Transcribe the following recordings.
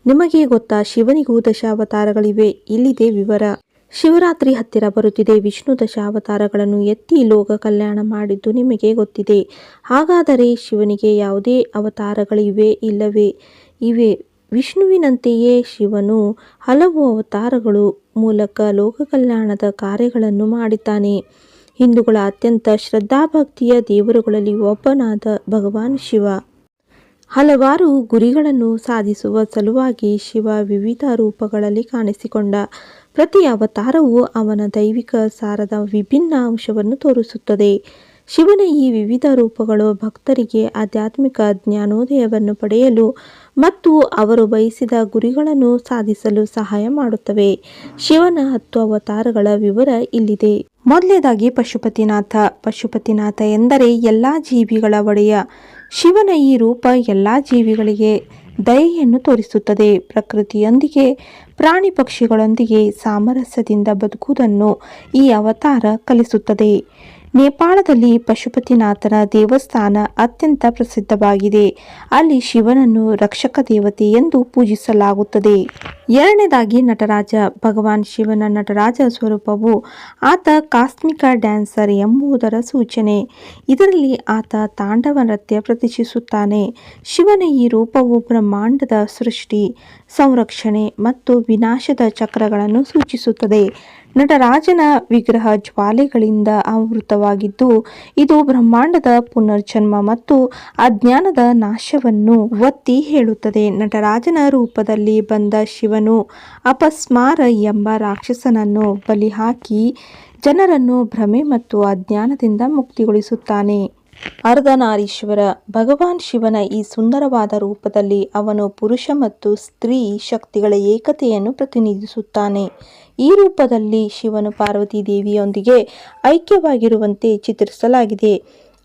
ನಿಮಗೆ ಗೊತ್ತಾ ಶಿವನಿಗೂ ದಶಾವತಾರಗಳಿವೆ? ಇಲ್ಲಿದೆ ವಿವರ. ಶಿವರಾತ್ರಿ ಹತ್ತಿರ ಬರುತ್ತಿದೆ. ವಿಷ್ಣು ದಶಾವತಾರಗಳನ್ನು ಎತ್ತಿ ಲೋಕ ಕಲ್ಯಾಣ ಮಾಡಿದ್ದು ನಿಮಗೆ ಗೊತ್ತಿದೆ. ಹಾಗಾದರೆ ಶಿವನಿಗೆ ಯಾವುದೇ ಅವತಾರಗಳಿವೆ ಇಲ್ಲವೇ? ಇವೆ. ವಿಷ್ಣುವಿನಂತೆಯೇ ಶಿವನು ಹಲವು ಅವತಾರಗಳು ಮೂಲಕ ಲೋಕ ಕಲ್ಯಾಣದ ಕಾರ್ಯಗಳನ್ನು ಮಾಡಿದ್ದಾನೆ. ಹಿಂದೂಗಳ ಅತ್ಯಂತ ಶ್ರದ್ಧಾಭಕ್ತಿಯ ದೇವರುಗಳಲ್ಲಿ ಒಬ್ಬನಾದ ಭಗವಾನ್ ಶಿವ ಹಲವಾರು ಗುರಿಗಳನ್ನು ಸಾಧಿಸುವ ಸಲುವಾಗಿ ಶಿವ ವಿವಿಧ ರೂಪಗಳಲ್ಲಿ ಕಾಣಿಸಿಕೊಂಡ. ಪ್ರತಿ ಅವತಾರವು ಅವನ ದೈವಿಕ ಸಾರದ ವಿಭಿನ್ನ ಅಂಶವನ್ನು ತೋರಿಸುತ್ತದೆ. ಶಿವನ ಈ ವಿವಿಧ ರೂಪಗಳು ಭಕ್ತರಿಗೆ ಆಧ್ಯಾತ್ಮಿಕ ಜ್ಞಾನೋದಯವನ್ನು ಪಡೆಯಲು ಮತ್ತು ಅವರು ಬಯಸಿದ ಗುರಿಗಳನ್ನು ಸಾಧಿಸಲು ಸಹಾಯ ಮಾಡುತ್ತವೆ. ಶಿವನ 10 ಅವತಾರಗಳ ವಿವರ ಇಲ್ಲಿದೆ. ಮೊದಲನೇದಾಗಿ ಪಶುಪತಿನಾಥ. ಪಶುಪತಿನಾಥ ಎಂದರೆ ಎಲ್ಲ ಜೀವಿಗಳ ಒಡೆಯ. ಶಿವನ ಈ ರೂಪ ಎಲ್ಲ ಜೀವಿಗಳಿಗೆ ದಯೆಯನ್ನು ತೋರಿಸುತ್ತದೆ. ಪ್ರಕೃತಿಯೊಂದಿಗೆ ಪ್ರಾಣಿ ಪಕ್ಷಿಗಳೊಂದಿಗೆ ಸಾಮರಸ್ಯದಿಂದ ಬದುಕುವುದನ್ನು ಈ ಅವತಾರ ಕಲಿಸುತ್ತದೆ. ನೇಪಾಳದಲ್ಲಿ ಪಶುಪತಿನಾಥನ ದೇವಸ್ಥಾನ ಅತ್ಯಂತ ಪ್ರಸಿದ್ಧವಾಗಿದೆ. ಅಲ್ಲಿ ಶಿವನನ್ನು ರಕ್ಷಕ ದೇವತೆ ಎಂದು ಪೂಜಿಸಲಾಗುತ್ತದೆ. ಎರಡನೇದಾಗಿ ನಟರಾಜ. ಭಗವಾನ್ ಶಿವನ ನಟರಾಜ ಸ್ವರೂಪವು ಆತ ಕಾಸ್ಮಿಕ ಡ್ಯಾನ್ಸರ್ ಎಂಬುದರ ಸೂಚನೆ. ಇದರಲ್ಲಿ ಆತ ತಾಂಡವ ನೃತ್ಯ ಪ್ರದರ್ಶಿಸುತ್ತಾನೆ. ಶಿವನ ಈ ರೂಪವು ಬ್ರಹ್ಮಾಂಡದ ಸೃಷ್ಟಿ, ಸಂರಕ್ಷಣೆ ಮತ್ತು ವಿನಾಶದ ಚಕ್ರಗಳನ್ನು ಸೂಚಿಸುತ್ತದೆ. ನಟರಾಜನ ವಿಗ್ರಹ ಜ್ವಾಲೆಗಳಿಂದ ಆವೃತವಾಗಿದ್ದು, ಇದು ಬ್ರಹ್ಮಾಂಡದ ಪುನರ್ಜನ್ಮ ಮತ್ತು ಅಜ್ಞಾನದ ನಾಶವನ್ನು ಒತ್ತಿ ಹೇಳುತ್ತದೆ. ನಟರಾಜನ ರೂಪದಲ್ಲಿ ಬಂದ ಶಿವನು ಅಪಸ್ಮಾರ ಎಂಬ ರಾಕ್ಷಸನನ್ನು ಬಲಿ ಹಾಕಿ ಜನರನ್ನು ಭ್ರಮೆ ಮತ್ತು ಅಜ್ಞಾನದಿಂದ ಮುಕ್ತಿಗೊಳಿಸುತ್ತಾನೆ. ಅರ್ಧನಾರೀಶ್ವರ. ಭಗವಾನ್ ಶಿವನ ಈ ಸುಂದರವಾದ ರೂಪದಲ್ಲಿ ಅವನು ಪುರುಷ ಮತ್ತು ಸ್ತ್ರೀ ಶಕ್ತಿಗಳ ಏಕತೆಯನ್ನು ಪ್ರತಿನಿಧಿಸುತ್ತಾನೆ. ಈ ರೂಪದಲ್ಲಿ ಶಿವನು ಪಾರ್ವತಿ ದೇವಿಯೊಂದಿಗೆ ಐಕ್ಯವಾಗಿರುವಂತೆ ಚಿತ್ರಿಸಲಾಗಿದೆ.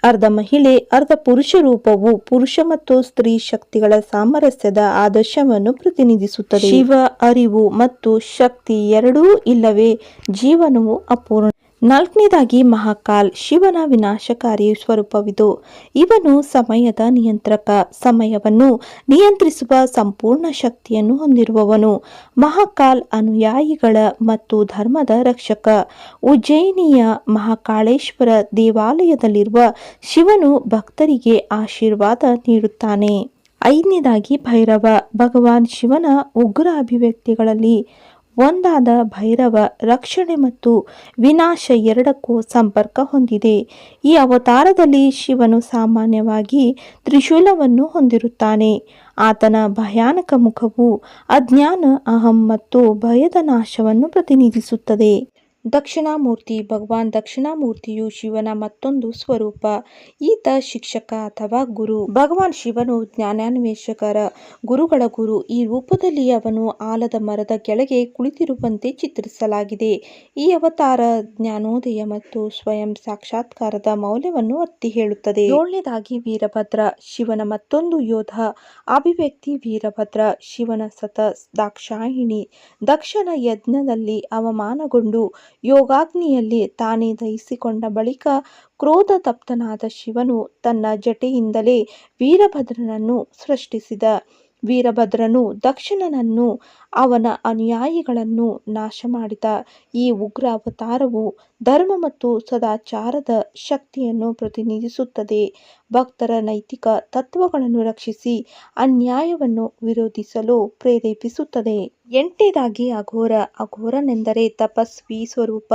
ಅರ್ಧ ಮಹಿಳೆ ಅರ್ಧ ಪುರುಷ ರೂಪವು ಪುರುಷ ಮತ್ತು ಸ್ತ್ರೀ ಶಕ್ತಿಗಳ ಸಾಮರಸ್ಯದ ಆದರ್ಶವನ್ನು ಪ್ರತಿನಿಧಿಸುತ್ತದೆ. ಶಿವ ಅರಿವು ಮತ್ತು ಶಕ್ತಿ ಎರಡೂ ಇಲ್ಲವೇ ಜೀವನವು ಅಪೂರ್ಣ. ನಾಲ್ಕನೇದಾಗಿ ಮಹಾಕಾಲ್. ಶಿವನ ವಿನಾಶಕಾರಿ ಸ್ವರೂಪವಿದು. ಇವನು ಸಮಯದ ನಿಯಂತ್ರಕ. ಸಮಯವನ್ನು ನಿಯಂತ್ರಿಸುವ ಸಂಪೂರ್ಣ ಶಕ್ತಿಯನ್ನು ಹೊಂದಿರುವವನು. ಮಹಾಕಾಲ್ ಅನುಯಾಯಿಗಳ ಮತ್ತು ಧರ್ಮದ ರಕ್ಷಕ. ಉಜ್ಜಯಿನಿಯ ಮಹಾಕಾಳೇಶ್ವರ ದೇವಾಲಯದಲ್ಲಿರುವ ಶಿವನು ಭಕ್ತರಿಗೆ ಆಶೀರ್ವಾದ ನೀಡುತ್ತಾನೆ. ಐದನೇದಾಗಿ ಭೈರವ. ಭಗವಾನ್ ಶಿವನ ಉಗ್ರ ಅಭಿವ್ಯಕ್ತಿಗಳಲ್ಲಿ ಒಂದಾದ ಭೈರವ ರಕ್ಷಣೆ ಮತ್ತು ವಿನಾಶ ಎರಡಕ್ಕೂ ಸಂಪರ್ಕ ಹೊಂದಿದೆ. ಈ ಅವತಾರದಲ್ಲಿ ಶಿವನು ಸಾಮಾನ್ಯವಾಗಿ ತ್ರಿಶೂಲವನ್ನು ಹೊಂದಿರುತ್ತಾನೆ. ಆತನ ಭಯಾನಕ ಮುಖವು ಅಜ್ಞಾನ, ಅಹಂ ಮತ್ತು ಭಯದ ನಾಶವನ್ನು ಪ್ರತಿನಿಧಿಸುತ್ತದೆ. ದಕ್ಷಿಣಾಮೂರ್ತಿ. ಭಗವಾನ್ ದಕ್ಷಿಣಾಮೂರ್ತಿಯು ಶಿವನ ಮತ್ತೊಂದು ಸ್ವರೂಪ. ಈತ ಶಿಕ್ಷಕ ಅಥವಾ ಗುರು. ಭಗವಾನ್ ಶಿವನು ಜ್ಞಾನಾನ್ವೇಷಕರ ಗುರುಗಳ ಗುರು. ಈ ರೂಪದಲ್ಲಿ ಅವನು ಆಲದ ಮರದ ಕೆಳಗೆ ಕುಳಿತಿರುವಂತೆ ಚಿತ್ರಿಸಲಾಗಿದೆ. ಈ ಅವತಾರ ಜ್ಞಾನೋದಯ ಮತ್ತು ಸ್ವಯಂ ಸಾಕ್ಷಾತ್ಕಾರದ ಮೌಲ್ಯವನ್ನು ಒತ್ತಿ ಹೇಳುತ್ತದೆ. ಏಳನೇದಾಗಿ ವೀರಭದ್ರ. ಶಿವನ ಮತ್ತೊಂದು ಯೋಧ ಅಭಿವ್ಯಕ್ತಿ ವೀರಭದ್ರ. ಶಿವನ ಸತ ದಾಕ್ಷಾಯಿಣಿ. ದಕ್ಷನ ಯಜ್ಞದಲ್ಲಿ ಅವಮಾನಗೊಂಡು ಯೋಗಾಗ್ನಿಯಲ್ಲಿ ತಾನೇ ದಹಿಸಿಕೊಂಡ ಬಳಿಕ ಕ್ರೋಧ ತಪ್ತನಾದ ಶಿವನು ತನ್ನ ಜಟೆಯಿಂದಲೇ ವೀರಭದ್ರನನ್ನು ಸೃಷ್ಟಿಸಿದ. ವೀರಭದ್ರನು ದಕ್ಷನನ್ನು ಅವನ ಅನುಯಾಯಿಗಳನ್ನು ನಾಶ ಮಾಡಿದ. ಈ ಉಗ್ರ ಅವತಾರವು ಧರ್ಮ ಮತ್ತು ಸದಾಚಾರದ ಶಕ್ತಿಯನ್ನು ಪ್ರತಿನಿಧಿಸುತ್ತದೆ. ಭಕ್ತರ ನೈತಿಕ ತತ್ವಗಳನ್ನು ರಕ್ಷಿಸಿ ಅನ್ಯಾಯವನ್ನು ವಿರೋಧಿಸಲು ಪ್ರೇರೇಪಿಸುತ್ತದೆ. ಎಂಟನೇದಾಗಿ ಅಘೋರ. ಅಘೋರನೆಂದರೆ ತಪಸ್ವಿ ಸ್ವರೂಪ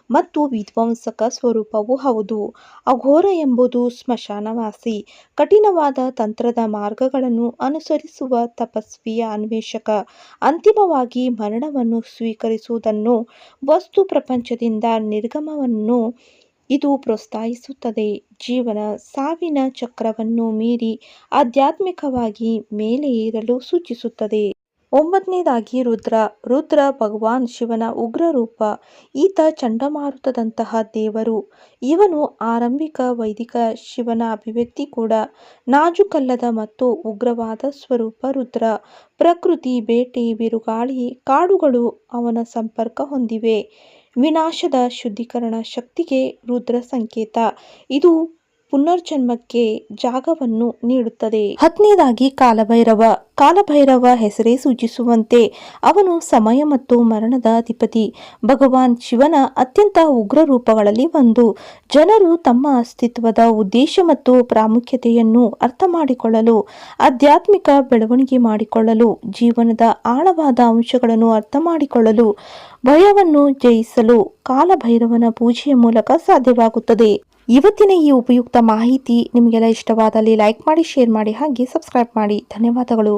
ಮತ್ತು ವಿಧ್ವಂಸಕ ಸ್ವರೂಪವೂ ಹೌದು. ಅಘೋರ ಎಂಬುದು ಸ್ಮಶಾನವಾಸಿ, ಕಠಿಣವಾದ ತಂತ್ರದ ಮಾರ್ಗಗಳನ್ನು ಅನುಸರಿಸುವ ತಪಸ್ವಿಯ ಅನ್ವೇಷಕ. ಅಂತಿಮವಾಗಿ ಮರಣವನ್ನು ಸ್ವೀಕರಿಸುವುದನ್ನು, ವಸ್ತು ಪ್ರಪಂಚದಿಂದ ನಿರ್ಗಮನವನ್ನು ಇದು ಪ್ರೋತ್ಸಾಹಿಸುತ್ತದೆ. ಜೀವನ ಸಾವಿನ ಚಕ್ರವನ್ನು ಮೀರಿ ಆಧ್ಯಾತ್ಮಿಕವಾಗಿ ಮೇಲೆ ಏರಲು ಸೂಚಿಸುತ್ತದೆ. ಒಂಬತ್ತನೇದಾಗಿ ರುದ್ರ. ರುದ್ರ ಭಗವಾನ್ ಶಿವನ ಉಗ್ರ ರೂಪ. ಈತ ಚಂಡಮಾರುತದಂತಹ ದೇವರು. ಇವನು ಆರಂಭಿಕ ವೈದಿಕ ಶಿವನ ಅಭಿವ್ಯಕ್ತಿ ಕೂಡ. ನಾಜೂಕಲ್ಲದ ಮತ್ತು ಉಗ್ರವಾದ ಸ್ವರೂಪ ರುದ್ರ. ಪ್ರಕೃತಿ, ಬೇಟೆ, ಬಿರುಗಾಳಿ, ಕಾಡುಗಳು ಅವನ ಸಂಪರ್ಕ ಹೊಂದಿವೆ. ವಿನಾಶದ ಶುದ್ಧೀಕರಣ ಶಕ್ತಿಗೆ ರುದ್ರ ಸಂಕೇತ. ಇದು ಪುನರ್ಜನ್ಮಕ್ಕೆ ಜಾಗವನ್ನು ನೀಡುತ್ತದೆ. 10ನೇದಾಗಿ ಕಾಲಭೈರವ. ಕಾಲಭೈರವ ಹೆಸರೇ ಸೂಚಿಸುವಂತೆ ಅವನು ಸಮಯ ಮತ್ತು ಮರಣದ ಅಧಿಪತಿ. ಭಗವಾನ್ ಶಿವನ ಅತ್ಯಂತ ಉಗ್ರ ರೂಪಗಳಲ್ಲಿ ಒಂದು. ಜನರು ತಮ್ಮ ಅಸ್ತಿತ್ವದ ಉದ್ದೇಶ ಮತ್ತು ಪ್ರಾಮುಖ್ಯತೆಯನ್ನು ಅರ್ಥ ಮಾಡಿಕೊಳ್ಳಲು, ಆಧ್ಯಾತ್ಮಿಕ ಬೆಳವಣಿಗೆ ಮಾಡಿಕೊಳ್ಳಲು, ಜೀವನದ ಆಳವಾದ ಅಂಶಗಳನ್ನು ಅರ್ಥ ಮಾಡಿಕೊಳ್ಳಲು, ಭಯವನ್ನು ಜಯಿಸಲು ಕಾಲಭೈರವನ ಪೂಜೆಯ ಮೂಲಕ ಸಾಧ್ಯವಾಗುತ್ತದೆ. ಇವತ್ತಿನ ಈ ಉಪಯುಕ್ತ ಮಾಹಿತಿ ನಿಮಗೆಲ್ಲ ಇಷ್ಟವಾದಲ್ಲಿ ಲೈಕ್ ಮಾಡಿ, ಶೇರ್ ಮಾಡಿ, ಹಾಗೆ ಸಬ್ಸ್ಕ್ರೈಬ್ ಮಾಡಿ. ಧನ್ಯವಾದಗಳು.